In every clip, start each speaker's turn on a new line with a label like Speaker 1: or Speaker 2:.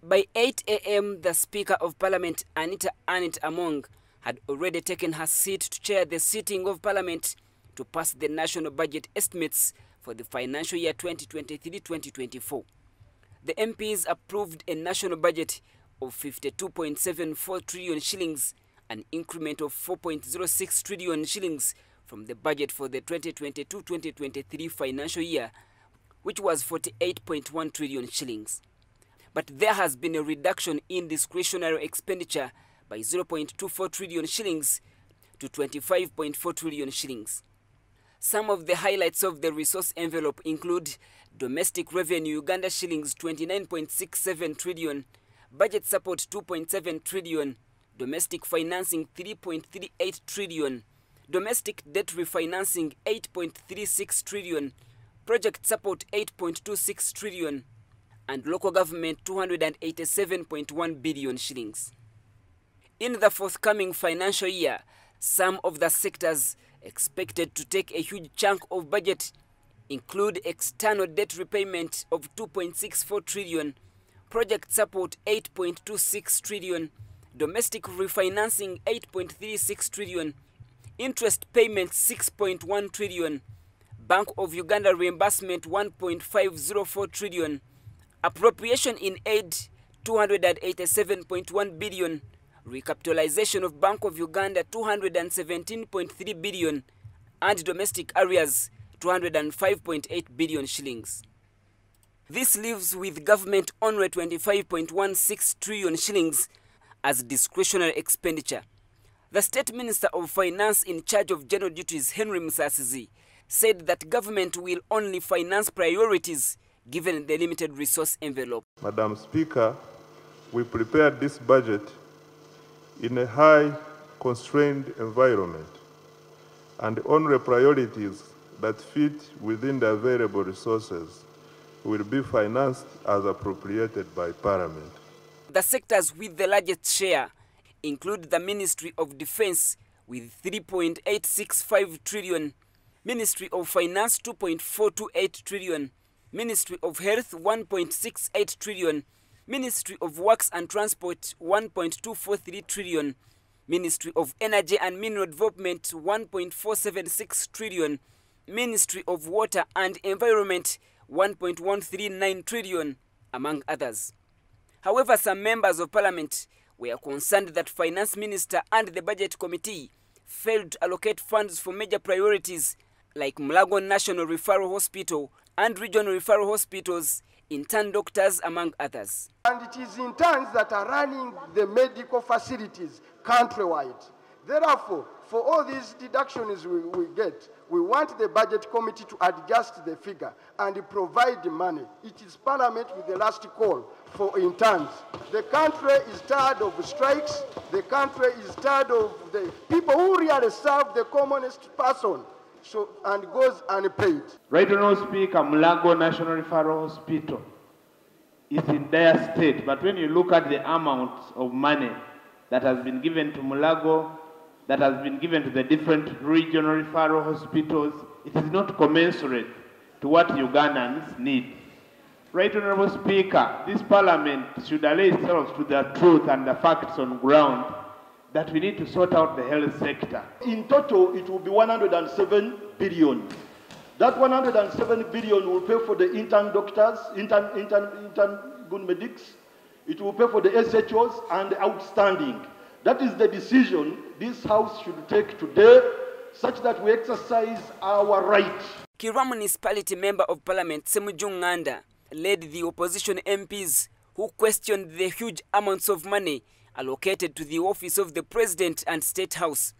Speaker 1: By 8 a.m., the Speaker of Parliament, Anita Among, had already taken her seat to chair the sitting of Parliament to pass the national budget estimates for the financial year 2023-2024. The MPs approved a national budget of 52.74 trillion shillings, an increment of 4.06 trillion shillings from the budget for the 2022-2023 financial year, which was 48.1 trillion shillings. But there has been a reduction in discretionary expenditure by 0.24 trillion shillings to 25.4 trillion shillings. Some of the highlights of the resource envelope include domestic revenue Uganda shillings 29.67 trillion, budget support 2.7 trillion, domestic financing 3.38 trillion, domestic debt refinancing 8.36 trillion, project support 8.26 trillion, and local government 287.1 billion shillings. In the forthcoming financial year, some of the sectors expected to take a huge chunk of budget include external debt repayment of 2.64 trillion, project support 8.26 trillion, domestic refinancing 8.36 trillion, interest payments 6.1 trillion, Bank of Uganda reimbursement 1.504 trillion, appropriation in aid 287.1 billion, recapitalization of Bank of Uganda 217.3 billion, and domestic areas 205.8 billion shillings. This leaves with government only 25.16 trillion shillings as discretionary expenditure. The State Minister of Finance in charge of general duties, Henry Musasizi, said that government will only finance priorities given the limited resource envelope.
Speaker 2: Madam Speaker, we prepared this budget in a high constrained environment, and only priorities that fit within the available resources will be financed as appropriated by Parliament.
Speaker 1: The sectors with the largest share include the Ministry of Defense with 3.865 trillion, Ministry of Finance 2.428 trillion, Ministry of Health 1.68 trillion, Ministry of Works and Transport 1.243 trillion, Ministry of Energy and Mineral Development 1.476 trillion, Ministry of Water and Environment 1.139 trillion, among others. However, some members of Parliament were concerned that Finance Minister and the Budget Committee failed to allocate funds for major priorities like Mulago National Referral Hospital and regional referral hospitals, intern doctors, among others.
Speaker 3: And it is interns that are running the medical facilities countrywide. Therefore, for all these deductions we get, we want the Budget Committee to adjust the figure and provide the money. It is Parliament with the last call for interns. The country is tired of strikes. The country is tired of the people who really serve the commonest person. And goes unpaid.
Speaker 4: Right now, Speaker, Mulago National Referral Hospital is in dire state. But when you look at the amount of money that has been given to Mulago, that has been given to the different regional referral hospitals, it is not commensurate to what Ugandans need. Right Honorable Speaker, this Parliament should allay itself to the truth and the facts on ground that we need to sort out the health sector.
Speaker 5: In total, it will be 107 billion. That 107 billion will pay for the intern doctors, intern good medics. It will pay for the SHOs and the outstanding. That is the decision this House should take today, such that we exercise our right.
Speaker 1: Kira Municipality Member of Parliament Semuju Nganda led the opposition MPs who questioned the huge amounts of money allocated to the office of the President and State House.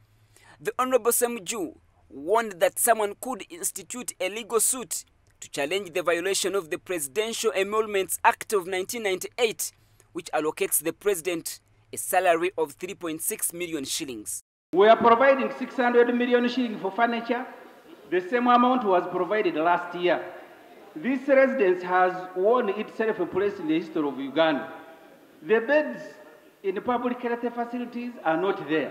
Speaker 1: The Honorable Semuju warned that someone could institute a legal suit to challenge the violation of the Presidential Emoluments Act of 1998, which allocates the President a salary of 3.6 million shillings.
Speaker 6: We are providing 600 million shillings for furniture. The same amount was provided last year. This residence has won itself a place in the history of Uganda. The beds in the public health facilities are not there.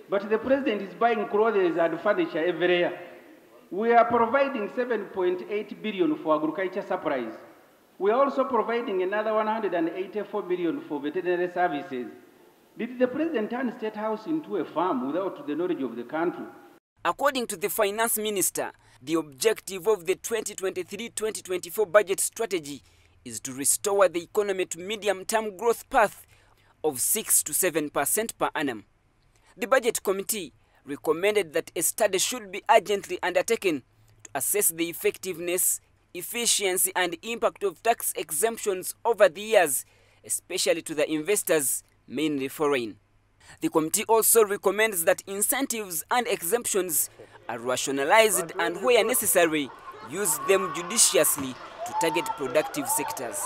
Speaker 6: But the President is buying clothes and furniture every year. We are providing 7.8 billion for agriculture supplies. We are also providing another 184 million for veterinary services. Did the president turn State House into a farm without the knowledge of the country?
Speaker 1: According to the finance minister, the objective of the 2023-2024 budget strategy is to restore the economy to medium-term growth path of 6 to 7% per annum. The budget committee recommended that a study should be urgently undertaken to assess the effectiveness, efficiency and impact of tax exemptions over the years, especially to the investors, mainly foreign. The committee also recommends that incentives and exemptions are rationalized and, where necessary, use them judiciously to target productive sectors.